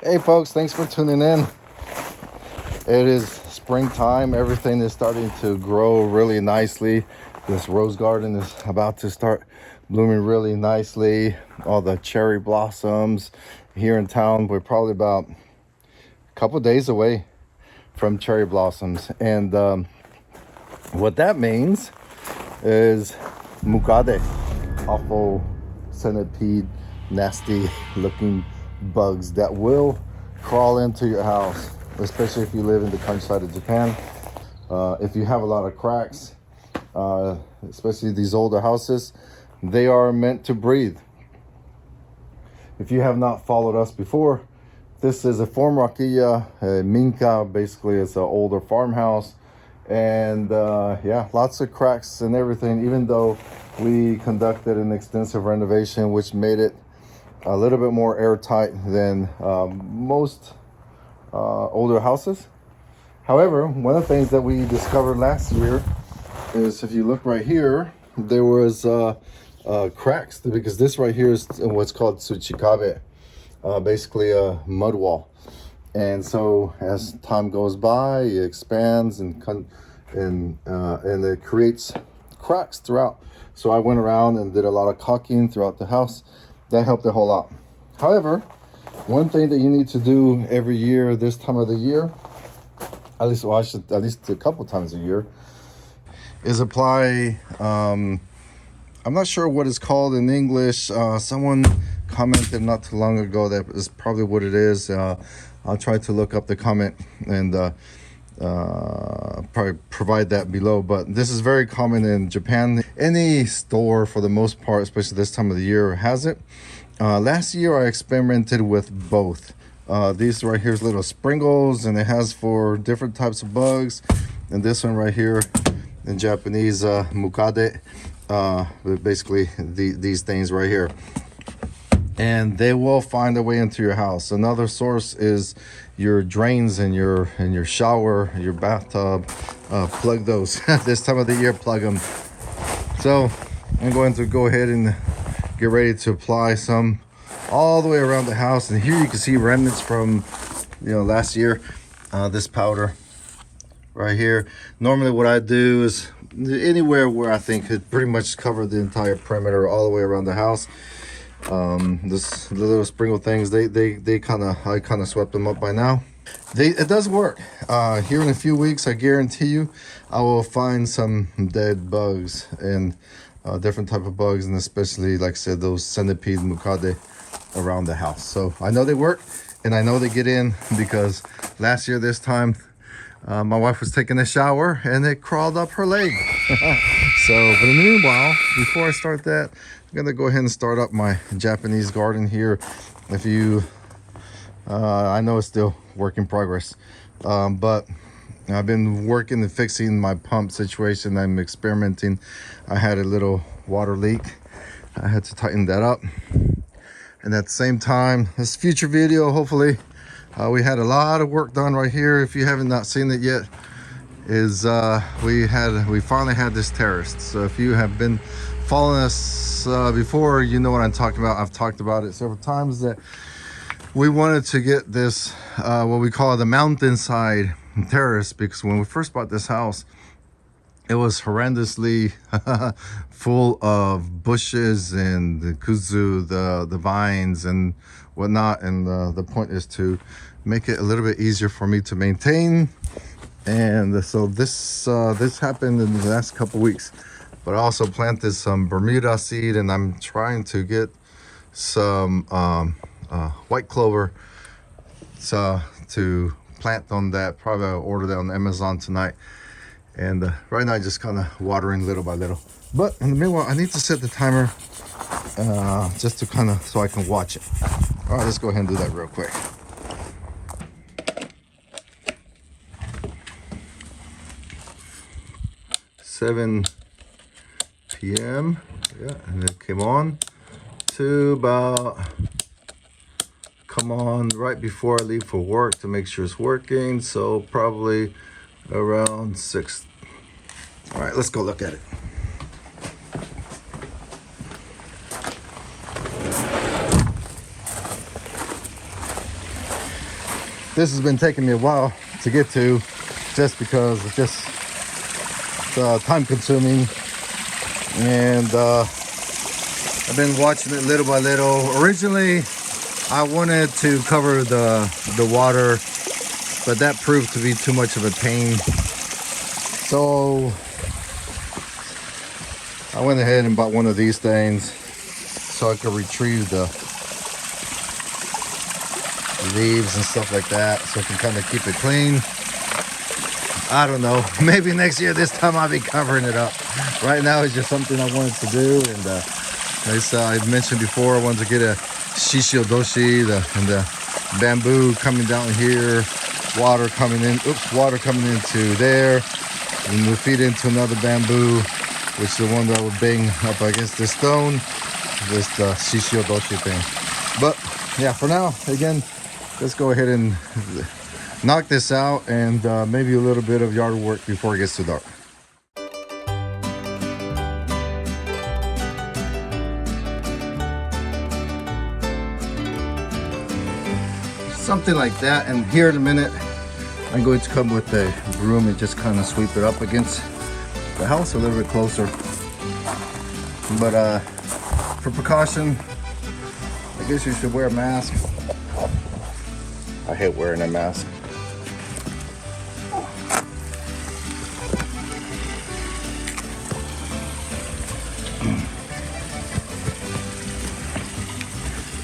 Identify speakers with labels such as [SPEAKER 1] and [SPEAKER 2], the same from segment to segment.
[SPEAKER 1] Hey folks, thanks for tuning in. It is springtime. Everything is starting to grow really nicely. This rose garden is about to start blooming really nicely. All the cherry blossoms here in town. We're probably about a couple days away from cherry blossoms. And what that means is Mukade, awful centipede, nasty looking bugs that will crawl into your house, especially if you live in the countryside of Japan. If you have a lot of cracks, especially these older houses, they are meant to breathe. If you have not followed us before, this is a former Akiya, Minka, basically it's an older farmhouse. And yeah, lots of cracks and everything, even though we conducted an extensive renovation, which made it a little bit more airtight than most older houses. However, one of the things that we discovered last year is, if you look right here, there was cracks, because this right here is what's called tsuchikabe, basically a mud wall. And so as time goes by, it expands and it creates cracks throughout. So I went around and did a lot of caulking throughout the house. That helped a whole lot. However, one thing that you need to do every year this time of the year, at least a couple times a year, is apply, I'm not sure what it's called in English. Someone commented not too long ago that is probably what it is. I'll try to look up the comment and probably provide that below. But this is very common in Japan. Any store, for the most part, especially this time of the year, has it. Last year I experimented with both. These right here is little sprinkles, and it has for different types of bugs. And this one right here in Japanese, Mukade, basically these things right here, and they will find their way into your house. Another source is your drains in your shower, your bathtub. Plug those. This time of the year, plug them. So I'm going to go ahead and get ready to apply some all the way around the house. And here you can see remnants from last year. This powder right here. Normally what I do is anywhere where I think could pretty much cover the entire perimeter all the way around the house. The little sprinkle things, I kind of swept them up by now. It does work. Here in a few weeks, I guarantee you, I will find some dead bugs and different type of bugs, and especially, like I said, those centipede Mukade around the house. So I know they work, and I know they get in, because last year this time, my wife was taking a shower and it crawled up her leg. So, but in the meanwhile, before I start that, I'm gonna go ahead and start up my Japanese garden here. If you, I know it's still work in progress, but I've been working and fixing my pump situation. I'm experimenting. I had a little water leak. I had to tighten that up. And at the same time, this future video, hopefully, we had a lot of work done right here. If you haven't not seen it yet, is we finally had this terrace. So if you have been following us before, you know what I'm talking about. I've talked about it several times that we wanted to get this what we call the mountainside terrace, because when we first bought this house, it was horrendously full of bushes and the kuzu, the vines and whatnot. And the point is to make it a little bit easier for me to maintain. And so this happened in the last couple weeks. But I also planted some Bermuda seed, and I'm trying to get some white clover to plant on that. Probably I'll order that on Amazon tonight. And right now I'm just kind of watering little by little. But in the meanwhile, I need to set the timer just to kind of, so I can watch it. All right, let's go ahead and do that real quick. $7 p.m. Yeah, and it came on to about, come on right before I leave for work to make sure it's working. So probably around 6. All right, let's go look at it. This has been taking me a while to get to, just because it's just time consuming, and I've been watching it little by little. Originally I wanted to cover the water, but that proved to be too much of a pain, so I went ahead and bought one of these things so I could retrieve the leaves and stuff like that, so I can kind of keep it clean. I don't know, maybe next year this time I'll be covering it up. Right now it's just something I wanted to do, and as I mentioned before, I wanted to get a shishiodoshi, and the bamboo coming down here, water coming into there, and we'll feed into another bamboo, which is the one that would bang up against this stone, this shishiodoshi thing. But yeah, for now, again, let's go ahead and knock this out, and maybe a little bit of yard work before it gets too dark. Something like that, and here in a minute I'm going to come with a broom and just kind of sweep it up against the house a little bit closer. But for precaution, I guess you should wear a mask. I hate wearing a mask.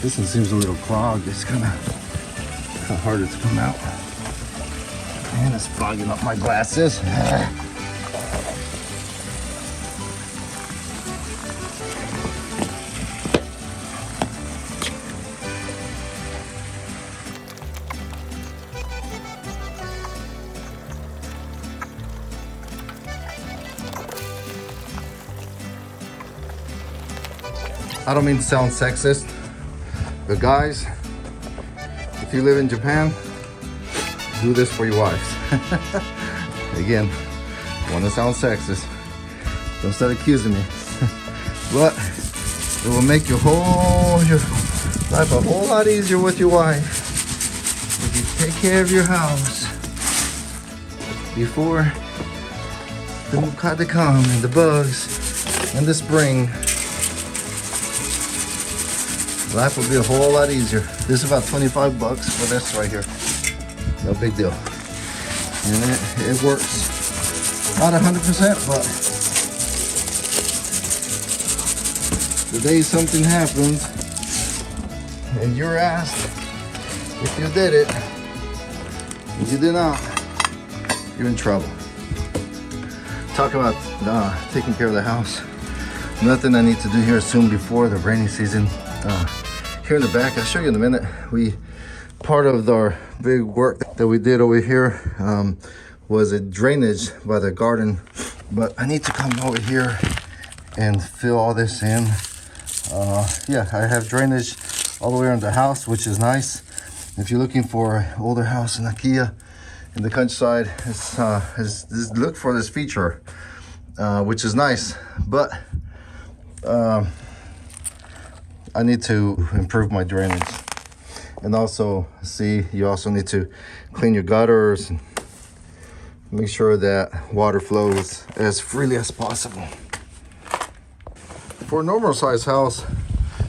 [SPEAKER 1] This one seems a little clogged. It's kind of harder to come out. And it's fogging up my glasses. I don't mean to sound sexist, but guys, if you live in Japan, do this for your wives. Again, I want to sound sexist. Don't start accusing me. But it will make your life a whole lot easier with your wife if you take care of your house before the Mukade come and the bugs and the spring. Life will be a whole lot easier. This is about 25 bucks for this right here. No big deal. And it works. Not 100%, but the day something happens and you're asked if you did it, if you did not, you're in trouble. Talk about taking care of the house. Nothing I need to do here soon before the rainy season. Here in the back, I'll show you in a minute. Part of our big work that we did over here was a drainage by the garden, but I need to come over here and fill all this in. Yeah, I have drainage all the way around the house, which is nice. If you're looking for an older house in Akiya in the countryside, look for this feature, which is nice, but I need to improve my drainage. And also, you also need to clean your gutters and make sure that water flows as freely as possible. For a normal size house,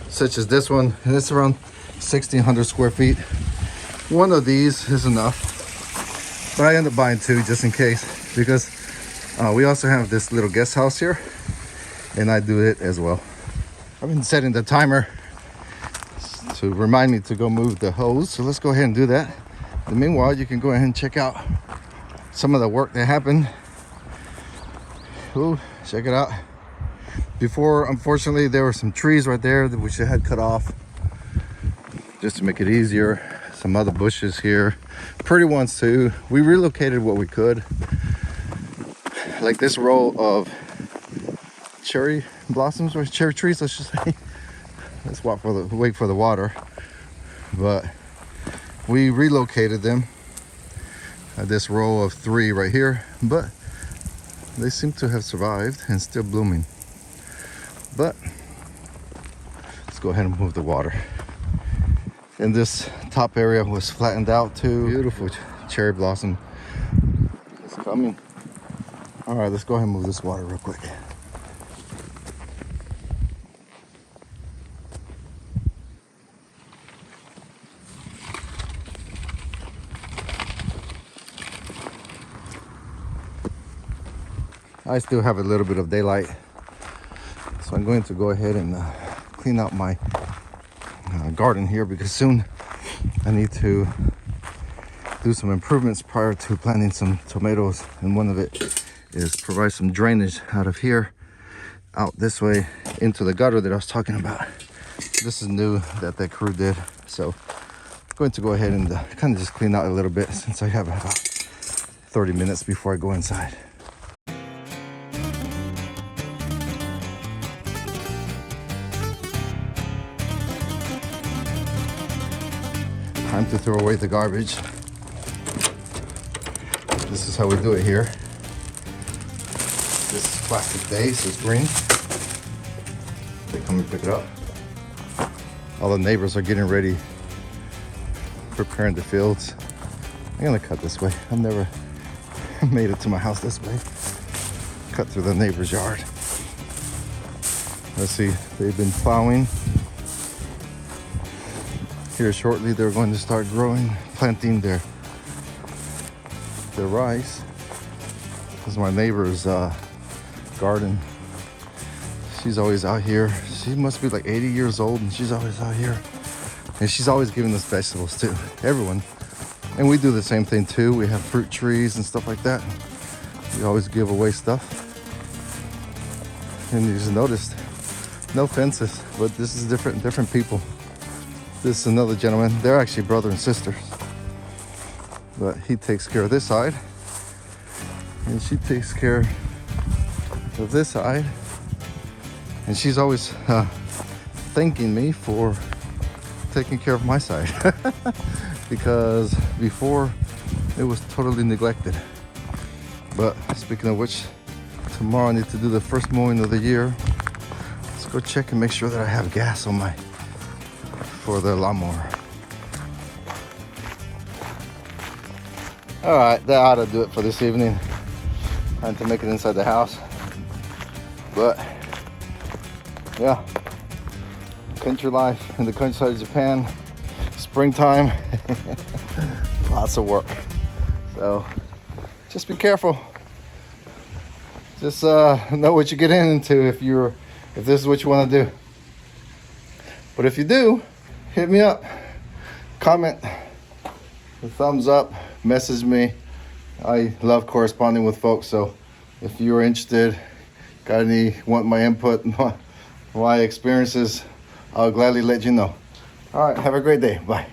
[SPEAKER 1] such as this one, and it's around 1,600 square feet, one of these is enough. But I end up buying two just in case, because we also have this little guest house here, and I do it as well. I've been setting the timer to remind me to go move the hose, so let's go ahead and do that. And meanwhile, you can go ahead and check out some of the work that happened. Ooh, check it out. Before, unfortunately, there were some trees right there that we should have cut off just to make it easier. Some other bushes here, pretty ones too. We relocated what we could, like this row of cherry blossoms, or cherry trees, let's just say. Let's wait for the water. But we relocated them. This row of 3 right here, but they seem to have survived and still blooming. But let's go ahead and move the water. And this top area was flattened out too. Beautiful cherry blossom. It's coming. All right, let's go ahead and move this water real quick. I still have a little bit of daylight, so I'm going to go ahead and clean out my garden here, because soon I need to do some improvements prior to planting some tomatoes, and one of it is provide some drainage out of here out this way into the gutter that I was talking about. This is new that crew did, so I'm going to go ahead and kind of just clean out a little bit, since I have about 30 minutes before I go inside. Time to throw away the garbage. This is how we do it here. This is plastic day, so it's green. They come and pick it up. All the neighbors are getting ready, preparing the fields. I'm gonna cut this way. I've never made it to my house this way. Cut through the neighbor's yard. Let's see, they've been plowing. Here shortly they're going to start planting their rice. This is my neighbor's garden. She's always out here. She must be like 80 years old, and she's always out here. And she's always giving us vegetables too, everyone. And we do the same thing too. We have fruit trees and stuff like that. We always give away stuff. And you just noticed, no fences, but this is different people. This is another gentleman. They're actually brother and sisters. But he takes care of this side, and she takes care of this side. And she's always thanking me for taking care of my side. Because before it was totally neglected. But speaking of which, tomorrow I need to do the first mowing of the year. Let's go check and make sure that I have gas on for the lawnmower. All right, that ought to do it for this evening. Time to make it inside the house. But yeah, country life in the countryside of Japan, springtime, lots of work. So just be careful. Just know what you get into if this is what you want to do. But if you do, hit me up, comment, a thumbs up, message me. I love corresponding with folks, so if you're interested, want my input, my experiences, I'll gladly let you know. All right, have a great day. Bye.